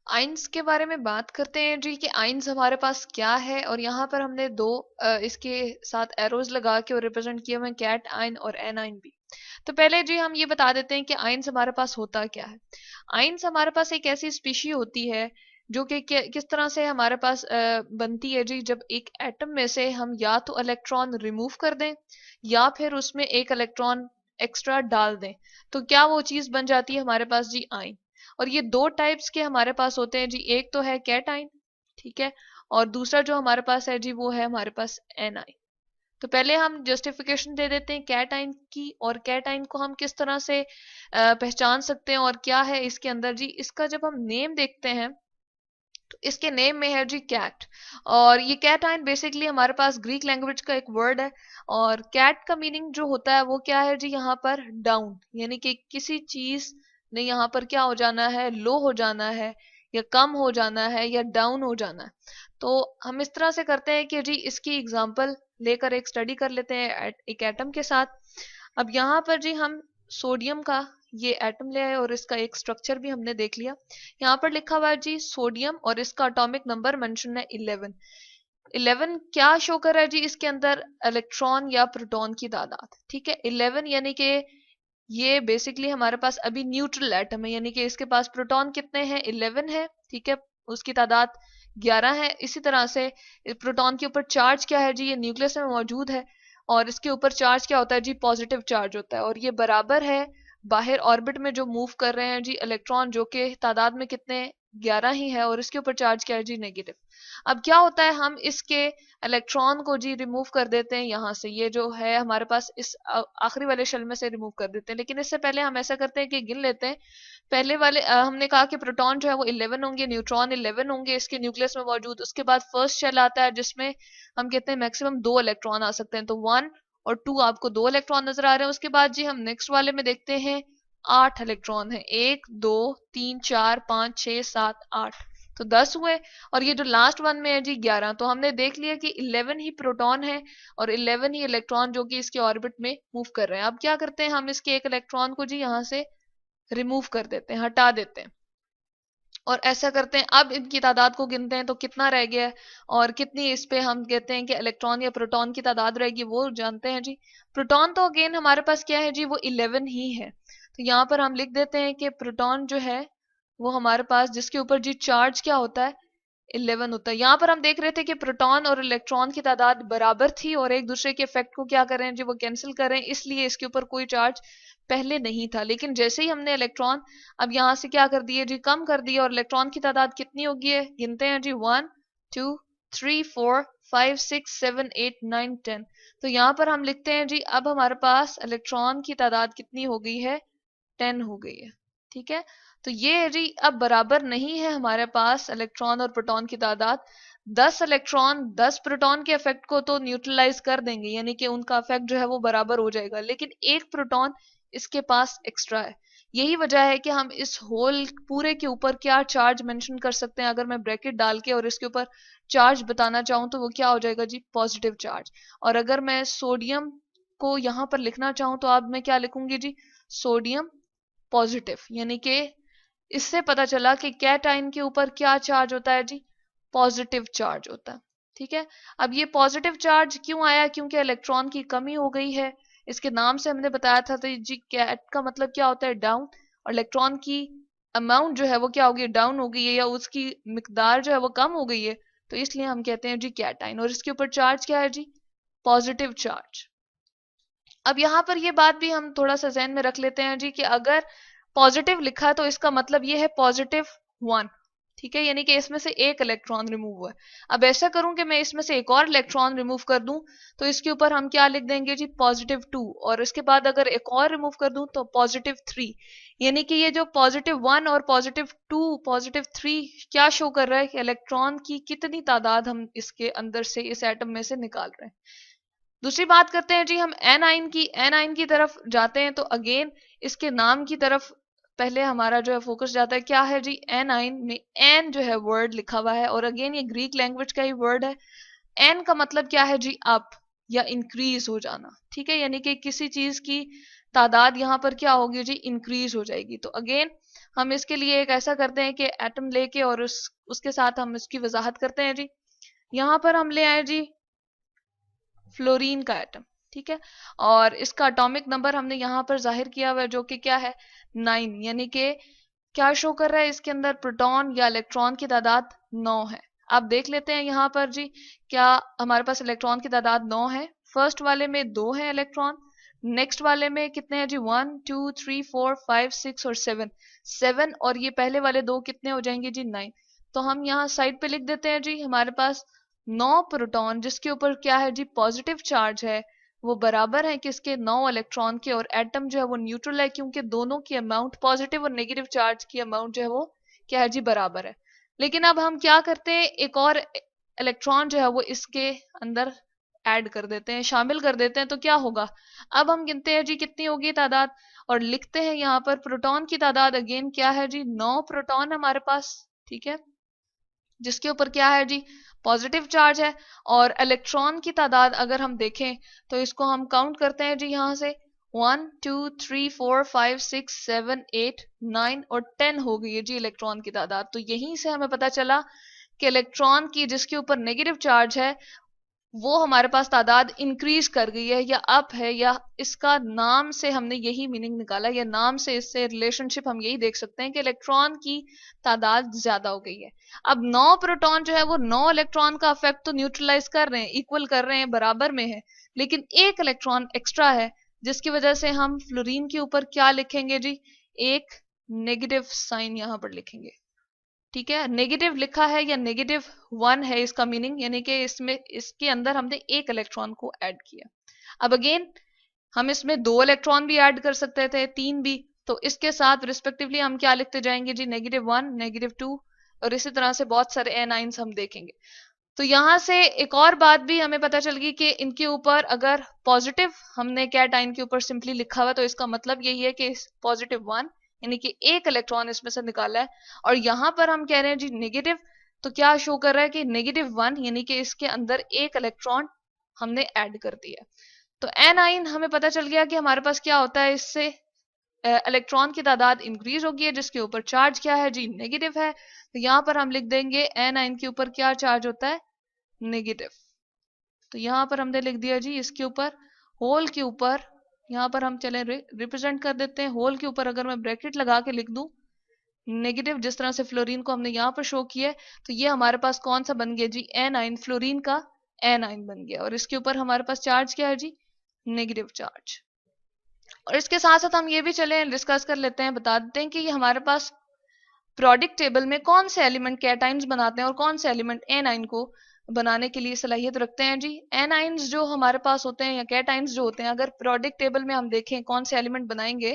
Ions के बारे में बात करते हैं जी कि आइंस हमारे पास क्या है, और यहाँ पर हमने दो इसके साथ एरोज लगा के और रिप्रेजेंट किए हुए हैं, कैट आइन और एन आइन भी। तो पहले जी हम ये बता देते हैं कि आइंस हमारे पास होता क्या है। आइंस हमारे पास एक ऐसी स्पीशी होती है जो कि किस तरह से हमारे पास बनती है जी, जब एक एटम में से हम या तो इलेक्ट्रॉन रिमूव कर दें या फिर उसमें एक इलेक्ट्रॉन एक्स्ट्रा डाल दें, तो क्या वो चीज बन जाती है हमारे पास जी आइन। और ये दो टाइप्स के हमारे पास होते हैं जी, एक तो है कैटाइन, ठीक है, और दूसरा जो हमारे पास है जी वो है हमारे पास एनाइन। तो पहले हम जस्टिफिकेशन दे देते हैं कैटाइन की, और कैटाइन को हम किस तरह से पहचान सकते हैं और क्या है इसके अंदर जी। इसका जब हम नेम देखते हैं तो इसके नेम में है जी कैट, और ये कैटाइन बेसिकली हमारे पास ग्रीक लैंग्वेज का एक वर्ड है। और कैट का मीनिंग जो होता है वो क्या है जी, यहाँ पर डाउन, यानी कि किसी चीज ने यहाँ पर क्या हो जाना है, लो हो जाना है, या कम हो जाना है, या डाउन हो जाना है। तो हम इस तरह से करते हैं कि जी इसकी एग्जांपल लेकर एक स्टडी कर लेते हैं एक एटम के साथ। अब यहाँ पर जी हम सोडियम का ये एटम ले आए और इसका एक स्ट्रक्चर भी हमने देख लिया। यहाँ पर लिखा हुआ है जी सोडियम, और इसका एटॉमिक नंबर मेंशन है 11। 11 क्या शो कर रहा है जी, इसके अंदर इलेक्ट्रॉन या प्रोटॉन की तादाद, ठीक है। 11 यानी कि ये बेसिकली हमारे पास अभी न्यूट्रल एटम है, यानी कि इसके पास प्रोटॉन कितने हैं, 11 है, ठीक है, उसकी तादाद 11 है। इसी तरह से प्रोटॉन के ऊपर चार्ज क्या है जी, ये न्यूक्लियस में मौजूद है, और इसके ऊपर चार्ज क्या होता है जी, पॉजिटिव चार्ज होता है, और ये बराबर है बाहर ऑर्बिट में जो मूव कर रहे हैं जी इलेक्ट्रॉन, जो कि तादाद में कितने 11 ही है, और इसके ऊपर चार्ज क्या है जी, नेगेटिव। अब क्या होता है, हम इसके इलेक्ट्रॉन को जी रिमूव कर देते हैं यहाँ से, ये जो है हमारे पास इस आखिरी वाले शेल में से रिमूव कर देते हैं। लेकिन इससे पहले हम ऐसा करते हैं कि गिन लेते हैं। पहले वाले हमने कहा कि प्रोटॉन जो है वो 11 होंगे, न्यूट्रॉन 11 होंगे इसके न्यूक्लियस में मौजूद। उसके बाद फर्स्ट शेल आता है जिसमें हम कहते हैं मैक्सिमम 2 इलेक्ट्रॉन आ सकते हैं, तो 1 और 2 आपको 2 इलेक्ट्रॉन नजर आ रहे हैं। उसके बाद जी हम नेक्स्ट वाले में देखते हैं 8 इलेक्ट्रॉन है, 1 2 3 4 5 6 7 8, तो 10 हुए। और ये जो लास्ट वन में है जी 11, तो हमने देख लिया कि 11 ही प्रोटॉन है और 11 ही इलेक्ट्रॉन जो कि इसके ऑर्बिट में मूव कर रहे हैं। अब क्या करते हैं, हम इसके एक इलेक्ट्रॉन को जी यहाँ से रिमूव कर देते हैं, हटा देते हैं, और ऐसा करते हैं। अब इनकी तादाद को गिनते हैं तो कितना रह गया है, और कितनी इस पे हम कहते हैं कि इलेक्ट्रॉन या प्रोटॉन की तादाद रहेगी वो जानते हैं जी। प्रोटॉन तो अगेन हमारे पास क्या है जी, वो 11 ही है। तो यहाँ पर हम लिख देते हैं कि प्रोटॉन जो है वो हमारे पास जिसके ऊपर जी चार्ज क्या होता है, 11 होता है। यहाँ पर हम देख रहे थे कि प्रोटॉन और इलेक्ट्रॉन की तादाद बराबर थी और एक दूसरे के इफेक्ट को क्या कर रहे हैं जी, वो कैंसिल कर रहे हैं, इसलिए इसके ऊपर कोई चार्ज पहले नहीं था। लेकिन जैसे ही हमने इलेक्ट्रॉन अब यहाँ से क्या कर दिए जी, कम कर दिए, और इलेक्ट्रॉन की तादाद कितनी होगी है, गिनते हैं जी 1 2 3 4 5 6 7 8 9 10। तो यहाँ पर हम लिखते हैं जी अब हमारे पास इलेक्ट्रॉन की तादाद कितनी हो गई है, 10 हो गई है, ठीक है। तो ये जी अब बराबर नहीं है हमारे पास इलेक्ट्रॉन और प्रोटॉन की तादाद। 10 इलेक्ट्रॉन 10 प्रोटॉन के इफेक्ट को तो न्यूट्रलाइज कर देंगे, यानी कि उनका इफेक्ट जो है वो बराबर हो जाएगा, लेकिन एक प्रोटॉन इसके पास एक्स्ट्रा है। यही वजह है कि हम इस होल पूरे के ऊपर क्या चार्ज मेंशन कर सकते हैं, अगर मैं ब्रैकेट डाल के और इसके ऊपर चार्ज बताना चाहूं तो वो क्या हो जाएगा जी, पॉजिटिव चार्ज। और अगर मैं सोडियम को यहां पर लिखना चाहूं तो अब मैं क्या लिखूंगी जी, सोडियम पॉजिटिव, यानी कि इससे पता चला कि कैटाइन के ऊपर क्या चार्ज होता है जी, पॉजिटिव चार्ज होता है, ठीक है। अब ये पॉजिटिव चार्ज क्यों आया, क्योंकि इलेक्ट्रॉन की कमी हो गई है। इसके नाम से हमने बताया था तो जी कैट का मतलब क्या होता है, डाउन, और इलेक्ट्रॉन की अमाउंट जो है वो क्या हो गई, डाउन हो गई है, या उसकी मिकदार जो है वो कम हो गई है, तो इसलिए हम कहते हैं जी कैटाइन। और इसके ऊपर चार्ज क्या है जी, पॉजिटिव चार्ज। अब यहाँ पर ये बात भी हम थोड़ा सा जहन में रख लेते हैं जी कि अगर पॉजिटिव लिखा है तो इसका मतलब ये है पॉजिटिव 1, ठीक है, यानी कि इसमें से एक इलेक्ट्रॉन रिमूव हुआ है। अब ऐसा करूं कि मैं इसमें से एक और इलेक्ट्रॉन रिमूव कर दूं, तो इसके ऊपर हम क्या लिख देंगे जी, पॉजिटिव 2, और इसके बाद अगर एक और रिमूव कर दूं तो पॉजिटिव 3। यानी कि ये जो पॉजिटिव 1 और पॉजिटिव 2 पॉजिटिव 3 क्या शो कर रहा है कि इलेक्ट्रॉन की कितनी तादाद हम इसके अंदर से इस एटम में से निकाल रहे हैं। दूसरी बात करते हैं जी हम एनाइन की। एनाइन की तरफ जाते हैं तो अगेन इसके नाम की तरफ पहले हमारा जो है फोकस जाता है, क्या है जी, एनाइन में एन जो है वर्ड लिखा हुआ है, और अगेन ये ग्रीक लैंग्वेज का ही वर्ड है। एन का मतलब क्या है जी, अप या इंक्रीज हो जाना, ठीक है, यानी कि किसी चीज की तादाद यहाँ पर क्या होगी जी, इंक्रीज हो जाएगी। तो अगेन हम इसके लिए एक ऐसा करते हैं कि एटम लेके और उसके साथ हम इसकी वजाहत करते हैं जी। यहाँ पर हम ले आए जी फ्लोरीन का एटम, ठीक है, और इसका एटॉमिक नंबर हमने यहाँ पर जाहिर किया हुआ है जो कि क्या है 9, यानी कि क्या शो कर रहा है इसके अंदर प्रोटॉन या इलेक्ट्रॉन की तादाद 9 है। आप देख लेते हैं यहाँ पर जी क्या हमारे पास इलेक्ट्रॉन की तादाद 9 है। फर्स्ट वाले में 2 है इलेक्ट्रॉन, नेक्स्ट वाले में कितने हैं जी 1 2 3 4 5 6 और 7, और ये पहले वाले दो कितने हो जाएंगे जी 9। तो हम यहाँ साइड पे लिख देते हैं जी हमारे पास 9 प्रोटॉन जिसके ऊपर क्या है जी पॉजिटिव चार्ज है, वो बराबर है किसके 9 इलेक्ट्रॉन के, और एटम जो है वो न्यूट्रल है क्योंकि दोनों की अमाउंट पॉजिटिव और नेगेटिव चार्ज की अमाउंट जो है वो क्या है जी बराबर है। लेकिन अब हम क्या करते हैं एक और इलेक्ट्रॉन जो है वो इसके अंदर ऐड कर देते हैं, शामिल कर देते हैं, तो क्या होगा अब हम गिनते हैं जी कितनी होगी तादाद और लिखते हैं यहाँ पर प्रोटॉन की तादाद अगेन क्या है जी 9 प्रोटॉन हमारे पास, ठीक है, जिसके ऊपर क्या है जी पॉजिटिव चार्ज है। और इलेक्ट्रॉन की तादाद अगर हम देखें तो इसको हम काउंट करते हैं जी यहाँ से 1 2 3 4 5 6 7 8 9 और 10 हो गई है जी इलेक्ट्रॉन की तादाद। तो यहीं से हमें पता चला कि इलेक्ट्रॉन की जिसके ऊपर नेगेटिव चार्ज है वो हमारे पास तादाद इंक्रीज कर गई है या अप है, या इसका नाम से हमने यही मीनिंग निकाला, या नाम से इससे रिलेशनशिप हम यही देख सकते हैं कि इलेक्ट्रॉन की तादाद ज्यादा हो गई है। अब 9 प्रोटॉन जो है वो 9 इलेक्ट्रॉन का इफेक्ट तो न्यूट्रलाइज कर रहे हैं, इक्वल कर रहे हैं, बराबर में है, लेकिन एक इलेक्ट्रॉन एक्स्ट्रा है जिसकी वजह से हम फ्लोरीन के ऊपर क्या लिखेंगे जी एक नेगेटिव साइन यहां पर लिखेंगे, ठीक है। नेगेटिव लिखा है या -1 है इसका मीनिंग, यानी कि इसमें इसके अंदर हमने एक इलेक्ट्रॉन को ऐड किया। अब अगेन हम इसमें 2 इलेक्ट्रॉन भी ऐड कर सकते थे, 3 भी, तो इसके साथ रिस्पेक्टिवली हम क्या लिखते जाएंगे जी -1 -2 और इसी तरह से बहुत सारे एनाइंस हम देखेंगे। तो यहां से एक और बात भी हमें पता चल गई कि इनके ऊपर अगर पॉजिटिव हमने कैटाइन के ऊपर सिंपली लिखा हुआ तो इसका मतलब यही है कि +1 यानी कि एक इलेक्ट्रॉन इसमें से निकाला है, और यहां पर हम कह रहे हैं जी नेगेटिव, तो क्या शो कर रहा है कि -1 यानी कि इसके अंदर एक इलेक्ट्रॉन हमने ऐड कर दिया। तो एनाइन हमें पता चल गया कि हमारे पास क्या होता है, इससे इलेक्ट्रॉन की तादाद इंक्रीज होगी है जिसके ऊपर चार्ज क्या है जी नेगेटिव है। तो यहां पर हम लिख देंगे एनाइन के ऊपर क्या चार्ज होता है नेगेटिव। तो यहां पर हमने लिख दिया जी इसके ऊपर होल के ऊपर, यहां पर हम चले रिप्रेजेंट कर देते हैं होल के ऊपर, अगर मैं ब्रैकेट लगा के लिख दूं नेगेटिव जिस तरह से फ्लोरीन को हमने यहाँ पर शो किया है, तो ये हमारे पास कौन सा बन गया जी एनाइन, फ्लोरीन का एनाइन बन गया, और इसके ऊपर हमारे पास चार्ज क्या है जी नेगेटिव चार्ज। और इसके साथ साथ हम ये भी चले डिस्कस कर लेते हैं, बता देते हैं कि हमारे पास प्रोडिक्ट टेबल में कौन से एलिमेंट कैटाइन्स बनाते हैं और कौन से एलिमेंट एनाइन को बनाने के लिए सलाहियत रखते हैं जी। एनाइंस जो हमारे पास होते हैं या कैटाइन्स जो होते हैं, अगर प्रोडिक्ट टेबल में हम देखें कौन से एलिमेंट बनाएंगे,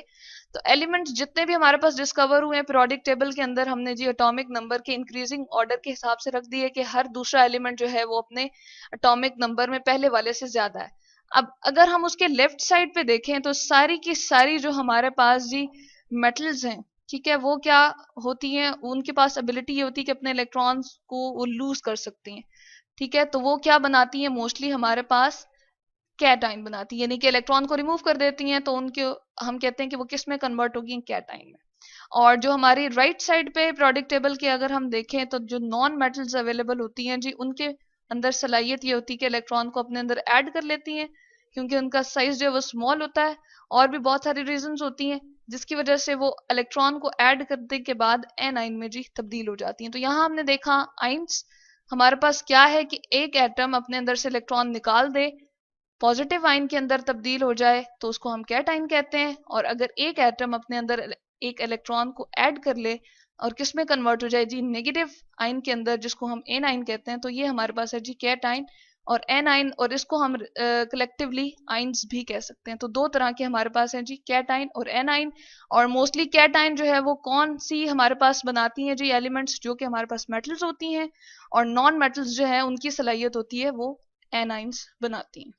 तो एलिमेंट्स जितने भी हमारे पास डिस्कवर हुए हैं प्रोडिक्ट टेबल के अंदर हमने जी एटॉमिक नंबर के इंक्रीजिंग ऑर्डर के हिसाब से रख दिए कि हर दूसरा एलिमेंट जो है वो अपने एटॉमिक नंबर में पहले वाले से ज्यादा है। अब अगर हम उसके लेफ्ट साइड पे देखें तो सारी की सारी जो हमारे पास जी मेटल्स हैं, ठीक है, वो क्या होती हैं, उनके पास एबिलिटी ये होती है कि अपने इलेक्ट्रॉन्स को वो लूज कर सकती हैं, ठीक है। तो वो क्या बनाती है मोस्टली हमारे पास कैटाइन बनाती है, यानी कि इलेक्ट्रॉन को रिमूव कर देती हैं, तो उनके हम कहते हैं कि वो किस में कन्वर्ट होगी कैटाइन में। और जो हमारी राइट साइड पे प्रोडिक्ट टेबल के अगर हम देखें तो जो नॉन मेटल्स अवेलेबल होती हैं जी उनके अंदर सलाहियत ये होती है कि इलेक्ट्रॉन को अपने अंदर ऐड कर लेती हैं क्योंकि उनका साइज जो है वो स्मॉल होता है, और भी बहुत सारी रीजंस होती हैं जिसकी वजह से वो इलेक्ट्रॉन को ऐड करने के बाद एनाइन में जी तब्दील हो जाती हैं। तो यहाँ हमने देखा आइंस हमारे पास क्या है कि एक एटम अपने अंदर से इलेक्ट्रॉन निकाल दे, पॉजिटिव आइन के अंदर तब्दील हो जाए तो उसको हम कैटाइन कहते हैं, और अगर एक एटम अपने अंदर एक इलेक्ट्रॉन को ऐड कर ले और किस में कन्वर्ट हो जाए जी नेगेटिव आइन के अंदर जिसको हम एनाइन कहते हैं, तो ये हमारे पास है जी कैटाइन और एनाइन, और इसको हम कलेक्टिवली आइंस भी कह सकते हैं। तो दो तरह के हमारे पास हैं जी कैटाइन और एनाइन, और मोस्टली कैटाइन जो है वो कौन सी हमारे पास बनाती हैं जी एलिमेंट्स जो कि हमारे पास मेटल्स होती हैं, और नॉन मेटल्स जो है उनकी सलाहियत होती है वो एनाइंस बनाती हैं।